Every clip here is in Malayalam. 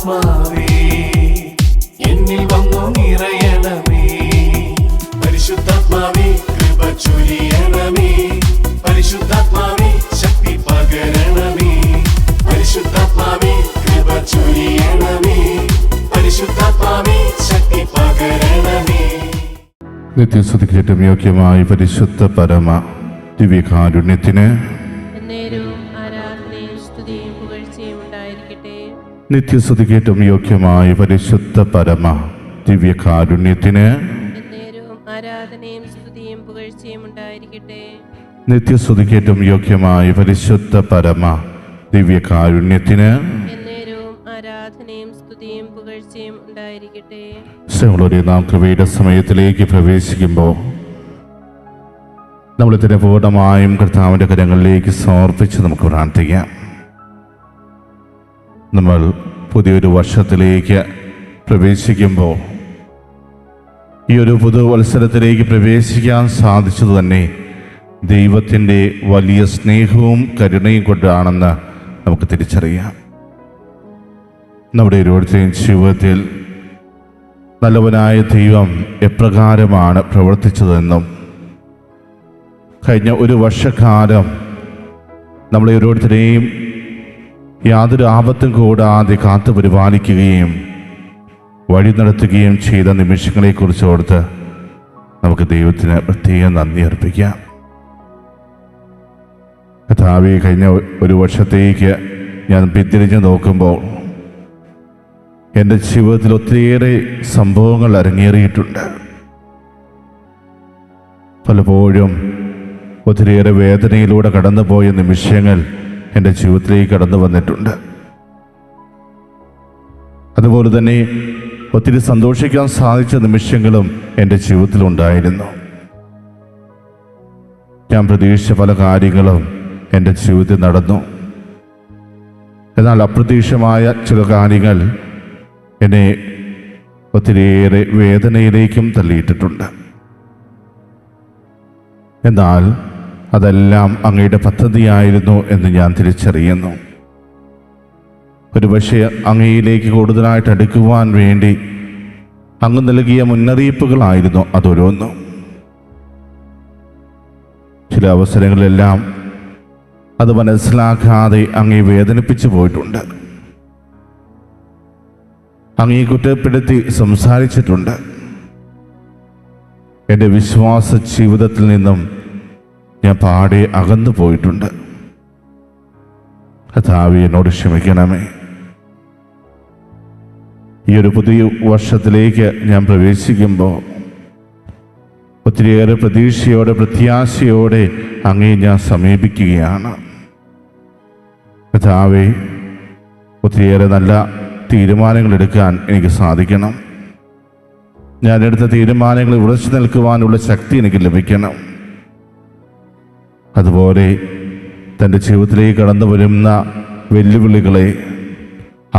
പരിശുദ്ധാത്മാവേ എന്നിൽ വന്നു നിറയണമേ. പരിശുദ്ധാത്മാവേ കൃപ ചൊരിയണമേ. പരിശുദ്ധാത്മാവേ ശക്തി പകരണമേ. പരിശുദ്ധാത്മാവേ കൃപ ചൊരിയണമേ. പരിശുദ്ധാത്മാവേ ശക്തി പകരണമേ. നിത്യസ്തുതിക്കേറ്റവും യോഗ്യമായ പരിശുദ്ധ പരമ ദിവ്യകാരുണ്യത്തിന് നിത്യസ്തുതിക്കേറ്റവും യോഗ്യമായ പരിശുദ്ധ പരമ ദിവ്യകാരുണ്യത്തിന് ആരാധനയും സ്തുതിയും പുകഴ്ചയും ഉണ്ടായിരിക്കട്ടെ. നിത്യസ്തുതിക്കേറ്റവും യോഗ്യമായ പരിശുദ്ധ പരമ ദിവ്യകാരുണ്യത്തിന് ആരാധനയും സ്തുതിയും പുകഴ്ചയും ഉണ്ടായിരിക്കട്ടെ. സഹോദരരെ, നാം കൃപയുടെ സമയത്തിലേക്ക് പ്രവേശിക്കുമ്പോൾ നമ്മളിതിനെ പൂർണ്ണമായും കർത്താവിൻ്റെ കരങ്ങളിലേക്ക് സമർപ്പിച്ച് നമുക്ക് പ്രാർത്ഥിക്കാം. നമ്മൾ പുതിയൊരു വർഷത്തിലേക്ക് പ്രവേശിക്കുമ്പോൾ ഈ ഒരു പുതുവത്സരത്തിലേക്ക് പ്രവേശിക്കാൻ സാധിച്ചത് തന്നെ ദൈവത്തിൻ്റെ വലിയ സ്നേഹവും കരുണയും കൊണ്ടാണെന്ന് നമുക്ക് തിരിച്ചറിയാം. നമ്മുടെ ഓരോരുത്തരുടെയും ജീവിതത്തിൽ നല്ലവനായ ദൈവം എപ്രകാരമാണ് പ്രവർത്തിച്ചതെന്നും കഴിഞ്ഞ ഒരു വർഷക്കാലം നമ്മളെ ഓരോരുത്തരെയും യാതൊരു ആപത്തും കൂടാതെ കാത്തു പരിപാലിക്കുകയും വഴി നടത്തുകയും ചെയ്ത നിമിഷങ്ങളെക്കുറിച്ച് ഓർത്ത് നമുക്ക് ദൈവത്തിന് പ്രത്യേകം നന്ദി അർപ്പിക്കാം. കർത്താവേ, കഴിഞ്ഞ ഒരു വർഷത്തേക്ക് ഞാൻ പിന്തിരിഞ്ഞ് നോക്കുമ്പോൾ എൻ്റെ ജീവിതത്തിൽ ഒത്തിരിയേറെ സംഭവങ്ങൾ അരങ്ങേറിയിട്ടുണ്ട്. പലപ്പോഴും ഒത്തിരിയേറെ വേദനയിലൂടെ കടന്നുപോയ നിമിഷങ്ങൾ എൻ്റെ ജീവിതത്തിലേക്ക് കടന്നു വന്നിട്ടുണ്ട്. അതുപോലെ തന്നെ ഒത്തിരി സന്തോഷിക്കാൻ സാധിച്ച നിമിഷങ്ങളും എൻ്റെ ജീവിതത്തിലുണ്ടായിരുന്നു. ഞാൻ പ്രതീക്ഷിച്ച പല കാര്യങ്ങളും എൻ്റെ ജീവിതത്തിൽ നടന്നു. എന്നാൽ അപ്രതീക്ഷിതമായ ചില കാര്യങ്ങൾ എന്നെ ഒത്തിരിയേറെ വേദനയിലേക്കും തള്ളിയിട്ടിട്ടുണ്ട്. എന്നാൽ അതെല്ലാം അങ്ങയുടെ പദ്ധതിയായിരുന്നു എന്ന് ഞാൻ തിരിച്ചറിയുന്നു. ഒരുപക്ഷെ അങ്ങയിലേക്ക് കൂടുതലായിട്ട് അടുക്കുവാൻ വേണ്ടി അങ്ങ് നൽകിയ മുന്നറിയിപ്പുകളായിരുന്നു അതൊരോന്നും. ചില അവസരങ്ങളിലെല്ലാം അത് മനസ്സിലാക്കാതെ അങ്ങയെ വേദനിപ്പിച്ചു പോയിട്ടുണ്ട്. അങ്ങയെ കുറ്റപ്പെടുത്തി സംസാരിച്ചിട്ടുണ്ട്. എൻ്റെ വിശ്വാസ ജീവിതത്തിൽ നിന്നും ഞാൻ പാടെ അകന്നു പോയിട്ടുണ്ട്. കർത്താവേ, എന്നോട് ക്ഷമിക്കണമേ. ഈ ഒരു പുതിയ വർഷത്തിലേക്ക് ഞാൻ പ്രവേശിക്കുമ്പോൾ ഒത്തിരിയേറെ പ്രതീക്ഷയോടെ പ്രത്യാശയോടെ അങ്ങയെ ഞാൻ സമീപിക്കുകയാണ്. കർത്താവേ, ഒത്തിരിയേറെ നല്ല തീരുമാനങ്ങൾ എടുക്കാൻ എനിക്ക് സാധിക്കണം. ഞാനെടുത്ത തീരുമാനങ്ങളിൽ ഉറച്ചു നിൽക്കുവാനുള്ള ശക്തി എനിക്ക് ലഭിക്കണം. അതുപോലെ തൻ്റെ ജീവിതത്തിലേക്ക് കടന്നു വരുന്ന വെല്ലുവിളികളെ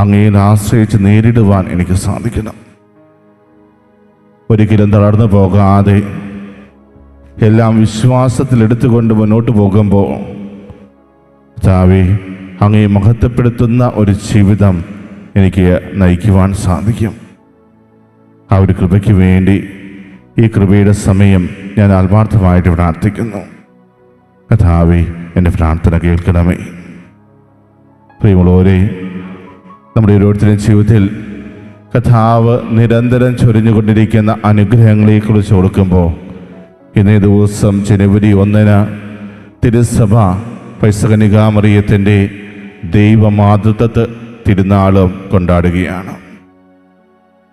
അങ്ങയിൽ ആശ്രയിച്ച് നേരിടുവാൻ എനിക്ക് സാധിക്കണം. ഒരിക്കലും തളർന്നു പോകാതെ എല്ലാം വിശ്വാസത്തിലെടുത്തുകൊണ്ട് മുന്നോട്ട് പോകുമ്പോൾ കർത്താവേ, അങ്ങയെ മഹത്വപ്പെടുത്തുന്ന ഒരു ജീവിതം എനിക്ക് നയിക്കുവാൻ സാധിക്കും. ആ ഒരു കൃപയ്ക്ക് വേണ്ടി ഈ കൃപയുടെ സമയം ഞാൻ ആത്മാർത്ഥമായിട്ട് പ്രാർത്ഥിക്കുന്നു. കർത്താവേ, എൻ്റെ പ്രാർത്ഥന കേൾക്കണമേ. പ്രിയമുള്ളവരെ, നമ്മുടെ ഓരോരുത്തരുടെയും ജീവിതത്തിൽ കർത്താവ് നിരന്തരം ചൊരിഞ്ഞുകൊണ്ടിരിക്കുന്ന അനുഗ്രഹങ്ങളെക്കുറിച്ച് ഓർക്കുമ്പോൾ ഇന്നേ ദിവസം ജനുവരി 1 തിരുസഭ പരിശുദ്ധ ദൈവമാതൃത്വ തിരുനാളും കൊണ്ടാടുകയാണ്.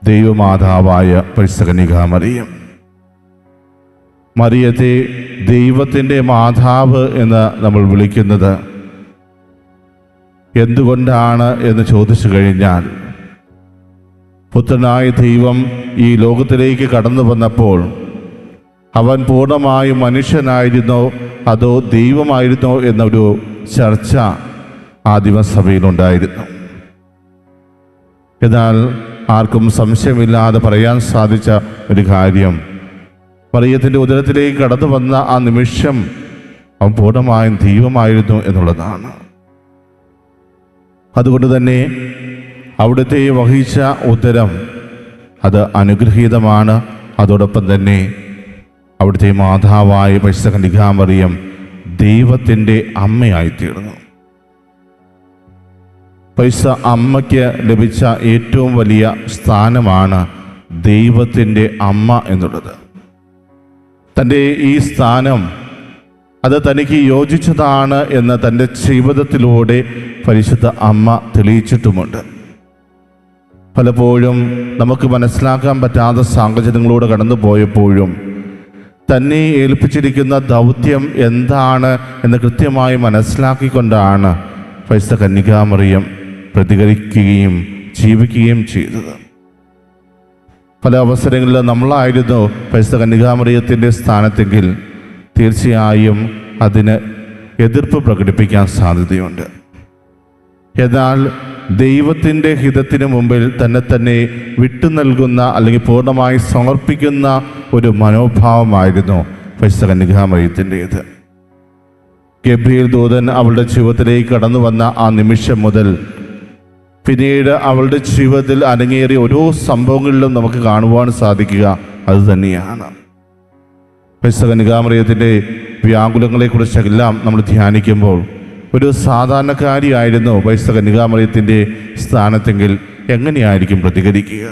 ദൈവമാതാവായ പരിശുദ്ധ മറിയം, മറിയത്തെ ദൈവത്തിൻ്റെ മാതാവ് എന്ന് നമ്മൾ വിളിക്കുന്നത് എന്തുകൊണ്ടാണ് എന്ന് ചോദിച്ചു കഴിഞ്ഞാൽ, പുത്രനായ ദൈവം ഈ ലോകത്തിലേക്ക് കടന്നു വന്നപ്പോൾ അവൻ പൂർണ്ണമായും മനുഷ്യനായിരുന്നോ അതോ ദൈവമായിരുന്നോ എന്നൊരു ചർച്ച ആദിമസഭയിലുണ്ടായിരുന്നു. എന്നാൽ ആർക്കും സംശയമില്ലാതെ പറയാൻ സാധിച്ച ഒരു കാര്യം, മറിയത്തിൻ്റെ ഉദരത്തിലേക്ക് കടന്നു വന്ന ആ നിമിഷം അവൻ പൂർണ്ണമായും ദൈവമായിരുന്നു എന്നുള്ളതാണ്. അതുകൊണ്ട് തന്നെ അവിടുത്തെ വഹിച്ച ഉദരം അത് അനുഗ്രഹീതമാണ്. അതോടൊപ്പം തന്നെ അവിടുത്തെ മാതാവായ പരിശുദ്ധ കന്യകാമറിയം ദൈവത്തിൻ്റെ അമ്മയായിത്തീർന്നു. പരിശുദ്ധ അമ്മയ്ക്ക് ലഭിച്ച ഏറ്റവും വലിയ സ്ഥാനമാണ് ദൈവത്തിൻ്റെ അമ്മ എന്നുള്ളത്. തൻ്റെ ഈ സ്ഥാനം അത് തനിക്ക് യോജിച്ചതാണ് എന്ന് തൻ്റെ ജീവിതത്തിലൂടെ പരിശുദ്ധ അമ്മ തെളിയിച്ചിട്ടുമുണ്ട്. പലപ്പോഴും നമുക്ക് മനസ്സിലാക്കാൻ പറ്റാത്ത സാഹചര്യങ്ങളിലൂടെ കടന്നു പോയപ്പോഴും തന്നെ ഏൽപ്പിച്ചിരിക്കുന്ന ദൗത്യം എന്താണ് എന്ന് കൃത്യമായി മനസ്സിലാക്കിക്കൊണ്ടാണ് പരിശുദ്ധ കന്യകാമറിയം പ്രതികരിക്കുകയും ജീവിക്കുകയും ചെയ്തത്. പല അവസരങ്ങളിലും നമ്മളായിരുന്നു പരിശുദ്ധ കന്യകാമറിയത്തിൻ്റെ സ്ഥാനത്തെങ്കിൽ തീർച്ചയായും അതിന് എതിർപ്പ് പ്രകടിപ്പിക്കാൻ സാധ്യതയുണ്ട്. എന്നാൽ ദൈവത്തിൻ്റെ ഹിതത്തിന് മുമ്പിൽ തന്നെ വിട്ടു നൽകുന്ന അല്ലെങ്കിൽ പൂർണ്ണമായി സമർപ്പിക്കുന്ന ഒരു മനോഭാവമായിരുന്നു പരിശുദ്ധ കന്യകാമറിയത്തിൻ്റേത്. ഗബ്രിയേൽ ദൂതൻ അവളുടെ ജീവിതത്തിലേക്ക് കടന്നു വന്ന ആ നിമിഷം മുതൽ പിന്നീട് അവളുടെ ജീവിതത്തിൽ അരങ്ങേറിയ ഓരോ സംഭവങ്ങളിലും നമുക്ക് കാണുവാൻ സാധിക്കുക അതുതന്നെയാണ്. പരിശുദ്ധ കന്യകാമറിയത്തിൻ്റെ വ്യാകുലങ്ങളെക്കുറിച്ചെല്ലാം നമ്മൾ ധ്യാനിക്കുമ്പോൾ ഒരു സാധാരണക്കാരിയായിരുന്നു പരിശുദ്ധ കന്യകാമറിയത്തിൻ്റെ സ്ഥാനത്തെങ്കിൽ എങ്ങനെയായിരിക്കും പ്രതികരിക്കുക?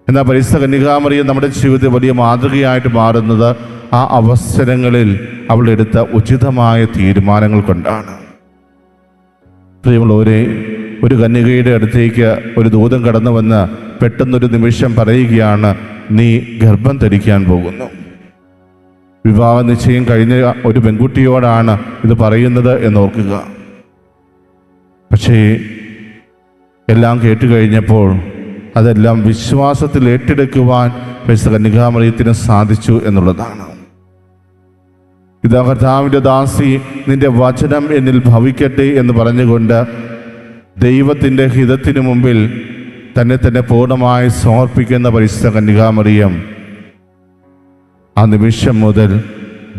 എന്നാൽ പരിശുദ്ധ കന്യകാമറിയം നമ്മുടെ ജീവിതത്തിൽ വലിയ മാതൃകയായിട്ട് മാറുന്നത് ആ അവസരങ്ങളിൽ അവൾ എടുത്ത ഉചിതമായ തീരുമാനങ്ങൾ കൊണ്ടാണ്. പ്രിയമുള്ളവരെ, ഒരു കന്യകയുടെ അടുത്തേക്ക് ഒരു ദൂതൻ കടന്നു വന്ന് പെട്ടെന്നൊരു നിമിഷം പറയുകയാണ്, നീ ഗർഭം ധരിക്കാൻ പോകുന്നു. വിവാഹ നിശ്ചയം കഴിഞ്ഞ ഒരു പെൺകുട്ടിയോടാണ് ഇത് പറയുന്നത് എന്നോർക്കുക. പക്ഷേ എല്ലാം കേട്ടുകഴിഞ്ഞപ്പോൾ അതെല്ലാം വിശ്വാസത്തിൽ ഏറ്റെടുക്കുവാൻ പരിശുദ്ധ കന്യകാമറിയത്തിന് സാധിച്ചു എന്നുള്ളതാണ്. ഇതാ കർത്താവിൻ്റെ ദാസി, നിന്റെ വചനം എന്നിൽ ഭവിക്കട്ടെ എന്ന് പറഞ്ഞുകൊണ്ട് ദൈവത്തിൻ്റെ ഹിതത്തിനു മുമ്പിൽ തന്നെ പൂർണ്ണമായി സമർപ്പിക്കുന്ന പരിശുദ്ധ കന്യകാമറിയം ആ നിമിഷം മുതൽ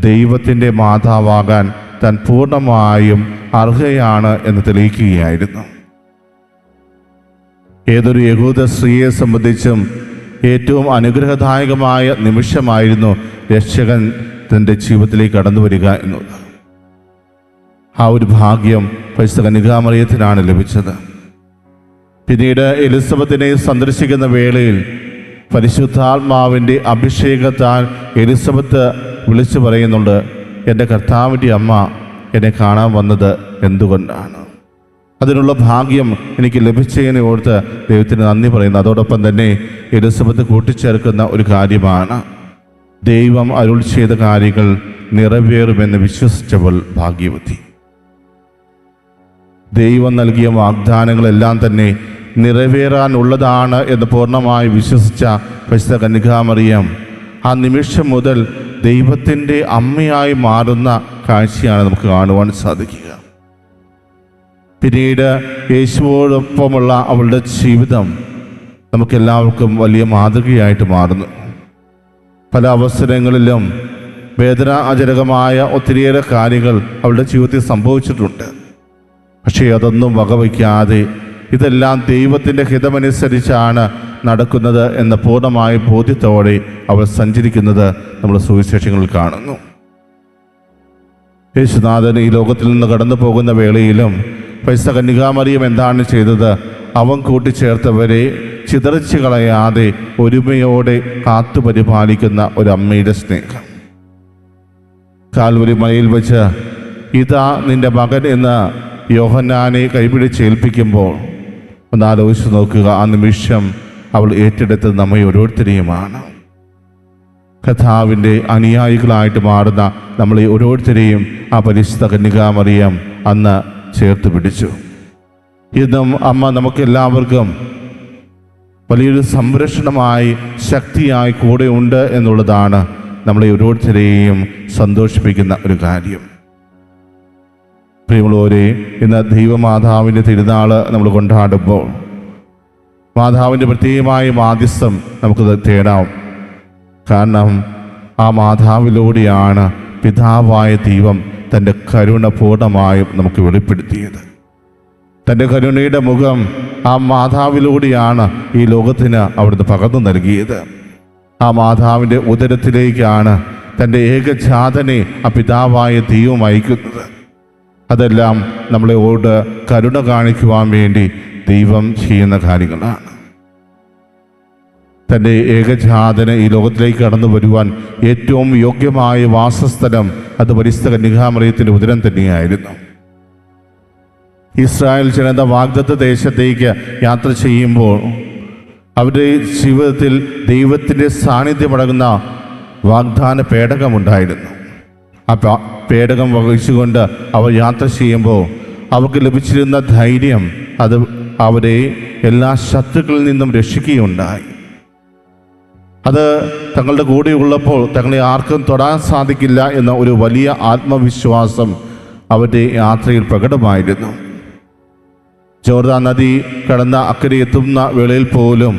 ദൈവത്തിൻ്റെ മാതാവാകാൻ താൻ പൂർണ്ണമായും അർഹയാണ് എന്ന് തെളിയിക്കുകയായിരുന്നു. ഏതൊരു യഹൂദ സ്ത്രീയെ സംബന്ധിച്ചും ഏറ്റവും അനുഗ്രഹദായകമായ നിമിഷമായിരുന്നു രക്ഷകൻ തൻ്റെ ജീവിതത്തിലേക്ക് കടന്നു വരിക എന്നുള്ളത്. ആ ഒരു ഭാഗ്യം പരിശുദ്ധ കന്യകാമറിയത്തിനാണ് ലഭിച്ചത്. പിന്നീട് എലിസബത്തിനെ സന്ദർശിക്കുന്ന വേളയിൽ പരിശുദ്ധാത്മാവിൻ്റെ അഭിഷേകത്താൽ എലിസബത്ത് വിളിച്ചു പറയുന്നുണ്ട്, എൻ്റെ കർത്താവിൻ്റെ അമ്മ എന്നെ കാണാൻ വന്നത് എന്തുകൊണ്ടാണ്? അതിനുള്ള ഭാഗ്യം എനിക്ക് ലഭിച്ചതിനെ ഓർത്ത് ദൈവത്തിന് നന്ദി പറയുന്നു. അതോടൊപ്പം തന്നെ എലിസബത്ത് കൂട്ടിച്ചേർക്കുന്ന ഒരു കാര്യമാണ്, ദൈവം അരുൾ ചെയ്ത കാര്യങ്ങൾ നിറവേറുമെന്ന് വിശ്വസിച്ചവൾ ഭാഗ്യവതി. ദൈവം നൽകിയ വാഗ്ദാനങ്ങളെല്ലാം തന്നെ നിറവേറാനുള്ളതാണ് എന്ന് പൂർണ്ണമായി വിശ്വസിച്ച പരിശുദ്ധ കന്യകാമറിയം ആ നിമിഷം മുതൽ ദൈവത്തിൻ്റെ അമ്മയായി മാറുന്ന കാഴ്ചയാണ് നമുക്ക് കാണുവാൻ സാധിക്കുക. പിന്നീട് യേശുവോടൊപ്പമുള്ള അവളുടെ ജീവിതം നമുക്കെല്ലാവർക്കും വലിയ മാതൃകയായിട്ട് മാറുന്നു. പല അവസരങ്ങളിലും വേദനാജനകമായ ഒത്തിരിയേറെ കാര്യങ്ങൾ അവളുടെ ജീവിതത്തിൽ സംഭവിച്ചിട്ടുണ്ട്. പക്ഷേ അതൊന്നും വകവയ്ക്കാതെ ഇതെല്ലാം ദൈവത്തിൻ്റെ ഹിതമനുസരിച്ചാണ് നടക്കുന്നത് എന്ന പൂർണ്ണമായ ബോധ്യത്തോടെ അവൾ സഞ്ചരിക്കുന്നത് നമ്മൾ സുവിശേഷങ്ങളിൽ കാണുന്നു. യേശുനാഥൻ ഈ ലോകത്തിൽ നിന്ന് കടന്നു പോകുന്ന വേളയിലും പരിശുദ്ധ കന്യകാമറിയം എന്താണ് ചെയ്തത്? അവൻ കൂട്ടിച്ചേർത്തവരെ ചിതറിച്ചു കളയാതെ ഒരുമയോടെ കാത്തു പരിപാലിക്കുന്ന ഒരു അമ്മയുടെ സ്നേഹം. കാൽവരി മലയിൽ വെച്ച് ഇതാ നിന്റെ മകൻ എന്ന് യോഹന്നാനെ കൈപിടിച്ചേൽപ്പിക്കുമ്പോൾ ഒന്ന് ആലോചിച്ച് നോക്കുക. ആ നിമിഷം അവൾ ഏറ്റെടുത്തത് നമ്മെ ഓരോരുത്തരെയുമാണ്. കർത്താവിൻ്റെ അനുയായികളായിട്ട് മാറുന്ന നമ്മളെ ഓരോരുത്തരെയും ആ പരിശുദ്ധ കന്യകാമറിയം അന്ന് ചേർത്ത് പിടിച്ചു. ഇന്നും അമ്മ നമുക്കെല്ലാവർക്കും വലിയൊരു സംരക്ഷണമായി ശക്തിയായി കൂടെ ഉണ്ട് എന്നുള്ളതാണ് നമ്മളെ ഓരോരുത്തരെയും സന്തോഷിപ്പിക്കുന്ന ഒരു കാര്യം. പ്രിയമുള്ളവരെ, ഇന്ന് ദൈവമാതാവിൻ്റെ തിരുനാൾ നമ്മൾ കൊണ്ടാടുമ്പോൾ മാതാവിൻ്റെ പ്രത്യേകമായ മാധ്യസ്ഥം നമുക്ക് തേടാം. കാരണം ആ മാതാവിലൂടെയാണ് പിതാവായ ദൈവം തൻ്റെ കരുണ പൂർണ്ണമായും നമുക്ക് വെളിപ്പെടുത്തിയത്. തൻ്റെ കരുണയുടെ മുഖം ആ മാതാവിലൂടെയാണ് ഈ ലോകത്തിന് അവിടുന്ന് പകർന്നു നൽകിയത്. ആ മാതാവിൻ്റെ ഉദരത്തിലേക്കാണ് തൻ്റെ ഏകജാതനെ ആ പിതാവായ ദൈവം അയക്കുന്നത്. അതെല്ലാം നമ്മളോട് കരുണ കാണിക്കുവാൻ വേണ്ടി ദൈവം ചെയ്യുന്ന കാര്യങ്ങളാണ്. തൻ്റെ ഏകജാതന് ഈ ലോകത്തിലേക്ക് കടന്നു വരുവാൻ ഏറ്റവും യോഗ്യമായ വാസസ്ഥലം അത് പരിശുദ്ധ കന്യകാമറിയത്തിൻ്റെ ഉദരം തന്നെയായിരുന്നു. ഇസ്രായേൽ ജനത വാഗ്ദത്ത ദേശത്തേക്ക് യാത്ര ചെയ്യുമ്പോൾ അവരുടെ ജീവിതത്തിൽ ദൈവത്തിൻ്റെ സാന്നിധ്യമടങ്ങുന്ന വാഗ്ദാന പേടകമുണ്ടായിരുന്നു. ആ പേടകം വഹിച്ചുകൊണ്ട് അവർ യാത്ര ചെയ്യുമ്പോൾ അവർക്ക് ലഭിച്ചിരുന്ന ധൈര്യം അത് അവരെ എല്ലാ ശത്രുക്കളിൽ നിന്നും രക്ഷിക്കുകയുണ്ടായി. അത് തങ്ങളുടെ കൂടെ ഉള്ളപ്പോൾ തങ്ങളെ ആർക്കും തൊടാൻ സാധിക്കില്ല എന്ന ഒരു വലിയ ആത്മവിശ്വാസം അവരുടെ യാത്രയിൽ പ്രകടമായിരുന്നു. ജോർദാൻ നദി കടന്ന അക്കരെ എത്തുന്ന വേളയിൽ പോലും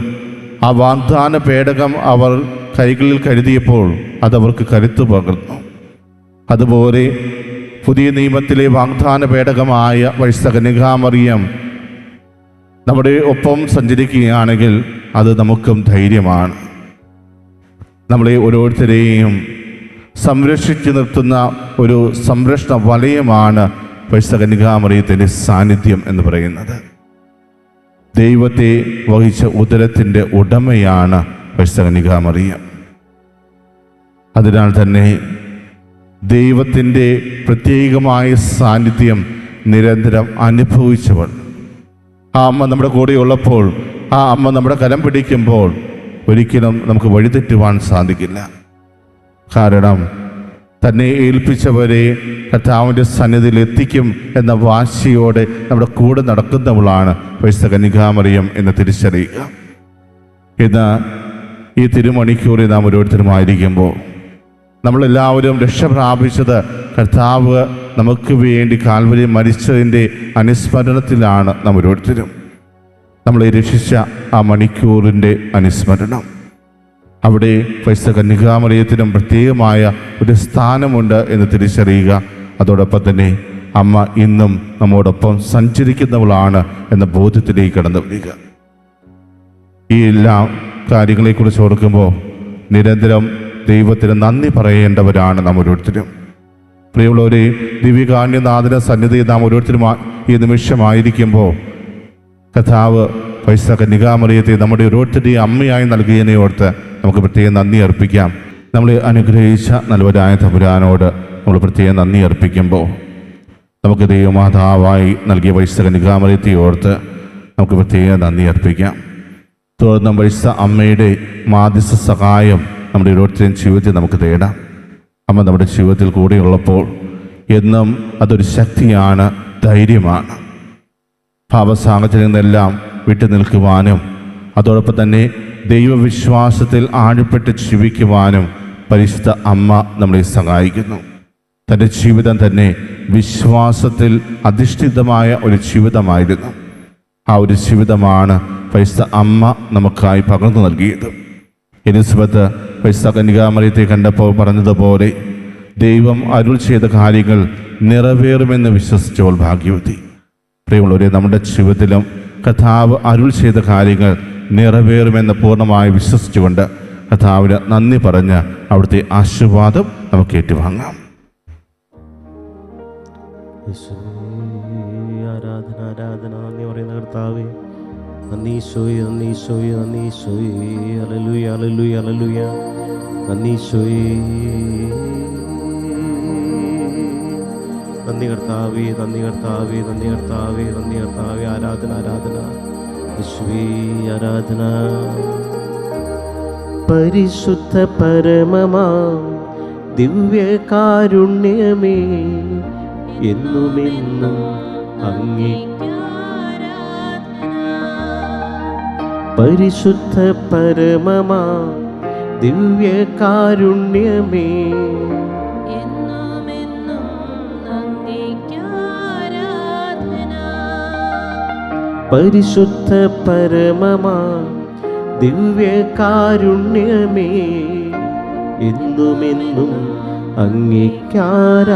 ആ വാഗ്ദാന പേടകം അവർ കൈകളിൽ കരുതിയപ്പോൾ അതവർക്ക് കരുത്തു പകർന്നു. അതുപോലെ പുതിയ നിയമത്തിലെ വാഗ്ദാന പേടകമായ പരിശുദ്ധ കന്യകാമറിയം നമ്മുടെ ഒപ്പം സഞ്ചരിക്കുകയാണെങ്കിൽ അത് നമുക്കും ധൈര്യമാണ്. നമ്മളെ ഓരോരുത്തരെയും സംരക്ഷിച്ചു നിർത്തുന്ന ഒരു സംരക്ഷണ വലയമാണ് പരിശുദ്ധ കന്യകാമറിയത്തിൻ്റെ സാന്നിധ്യം എന്ന് പറയുന്നത്. ദൈവത്തെ വഹിച്ച ഉദരത്തിൻ്റെ ഉടമയാണ് പരിശുദ്ധ കന്യകാമറിയം. അതിനാൽ തന്നെ ദൈവത്തിൻ്റെ പ്രത്യേകമായ സാന്നിധ്യം നിരന്തരം അനുഭവിച്ചവൾ. ആ അമ്മ നമ്മുടെ കൂടെ ഉള്ളപ്പോൾ, ആ അമ്മ നമ്മുടെ കരം പിടിക്കുമ്പോൾ ഒരിക്കലും നമുക്ക് വഴിതെറ്റുവാൻ സാധിക്കില്ല. കാരണം തന്നെ ഏൽപ്പിച്ചവരെ കർത്താവിൻ്റെ സന്നിധിയിൽ എത്തിക്കും എന്ന വാശിയോടെ നമ്മുടെ കൂടെ നടക്കുന്നവളാണ് പരിശുദ്ധ കന്യകാമറിയം എന്ന് തിരിച്ചറിയുക. ഇന്ന് ഈ തിരുമണിക്കൂറിൽ നാം ഓരോരുത്തരുമായിരിക്കുമ്പോൾ നമ്മളെല്ലാവരും രക്ഷ പ്രാപിച്ചത് കർത്താവ് നമുക്ക് വേണ്ടി കാൽവരി മരിച്ചതിൻ്റെ അനുസ്മരണത്തിലാണ് നാം ഓരോരുത്തരും. നമ്മളെ രക്ഷിച്ച ആ മണിക്കൂറിൻ്റെ അനുസ്മരണം. അവിടെ പരിശുദ്ധ കന്യകാമറിയത്തിനും പ്രത്യേകമായ ഒരു സ്ഥാനമുണ്ട് എന്ന് തിരിച്ചറിയുക. അതോടൊപ്പം തന്നെ അമ്മ ഇന്നും നമ്മോടൊപ്പം സഞ്ചരിക്കുന്നവളാണ് എന്ന ബോധ്യത്തിലേക്ക് കടന്നു വരിക. ഈ എല്ലാ കാര്യങ്ങളെക്കുറിച്ച് ഓർക്കുമ്പോൾ നിരന്തരം ദൈവത്തിന് നന്ദി പറയേണ്ടവരാണ് നാം ഓരോരുത്തരും. പ്രിയമുള്ളവരെ, ദിവ്യകാരുണ്യനാഥന സന്നിധിയിൽ നാം ഓരോരുത്തരും ഈ നിമിഷമായിരിക്കുമ്പോൾ കർത്താവ് പരിശുദ്ധ കന്യകാമറിയത്തെ നമ്മുടെ ഓരോരുത്തരുടെയും അമ്മയായി നൽകിയതിനെ ഓർത്ത് നമുക്ക് പ്രത്യേകം നന്ദി അർപ്പിക്കാം. നമ്മളെ അനുഗ്രഹിച്ച നല്ലവരായ തമ്പുരാനോട് നമ്മൾ പ്രത്യേകം നന്ദി അർപ്പിക്കുമ്പോൾ നമുക്ക് ദൈവമാതാവായി നൽകിയ പരിശുദ്ധ കന്യകാമറിയത്തെ ഓർത്ത് നമുക്ക് പ്രത്യേകം നന്ദി അർപ്പിക്കാം. തുടർന്ന് പരിശുദ്ധ അമ്മയുടെ മാധ്യസ്ഥ സഹായം നമ്മുടെ ഓരോരുത്തരുടെയും ജീവിതത്തിൽ നമുക്ക് തേടാം. അമ്മ നമ്മുടെ ജീവിതത്തിൽ കൂടെയുള്ളപ്പോൾ എന്നും അതൊരു ശക്തിയാണ്, ധൈര്യമാണ്. പാപസാഹചര്യങ്ങളിൽ നിന്നെല്ലാം വിട്ടു നിൽക്കുവാനും അതോടൊപ്പം തന്നെ ദൈവവിശ്വാസത്തിൽ ആഴപ്പെട്ട് ജീവിക്കുവാനും പരിശുദ്ധ അമ്മ നമ്മളെ സഹായിക്കുന്നു. തൻ്റെ ജീവിതം തന്നെ വിശ്വാസത്തിൽ അധിഷ്ഠിതമായ ഒരു ജീവിതമായിരുന്നു. ആ ഒരു ജീവിതമാണ് പരിശുദ്ധ അമ്മ നമുക്കായി പകർന്നു നൽകിയത്. എലിസബത്ത് പരിശുദ്ധ കന്യകാമറിയത്തെ കണ്ടപ്പോൾ പറഞ്ഞതുപോലെ ദൈവം അരുൾ ചെയ്ത കാര്യങ്ങൾ നിറവേറുമെന്ന് വിശ്വസിച്ചവൾ ഭാഗ്യവതി. പ്രിയമുള്ളവരെ, നമ്മുടെ ജീവിതത്തിലും കർത്താവ് അരുൾ ചെയ്ത കാര്യങ്ങൾ നിറവേറുമെന്ന് പൂർണ്ണമായി വിശ്വസിച്ചുകൊണ്ട് കർത്താവിന് നന്ദി പറഞ്ഞ് അവിടുത്തെ ആശീർവാദം നമുക്ക് ഏറ്റുവാങ്ങാം. ആരാധന ആരാധന നന്ദി പറയുന്ന കർത്താവേ, നന്ദി ഈശോയെ, നന്ദി ഈശോയെ, നന്ദി ഈശോയെ, ഹല്ലേലൂയ ഹല്ലേലൂയ ഹല്ലേലൂയ, നന്ദി ഈശോയെ, നന്ദി കർത്താവേ, നന്ദി കർത്താവേ, നന്ദി കർത്താവേ, നന്ദി കർത്താവേ, ആരാധന ആരാധന യേശുവേ, ആരാധന. പരിശുദ്ധ പരമമാം ദിവ്യകാരുണ്യമേ, എന്നുമെന്നും അങ്ങേ. പരിശുദ്ധ പരമമാം ദിവ്യകാരുണ്യമേ, പരിശുദ്ധ പരമമാം ദിവ്യകാരുണ്യമേ, എന്നുമെന്നും അങ്ങേക്കാരാധന.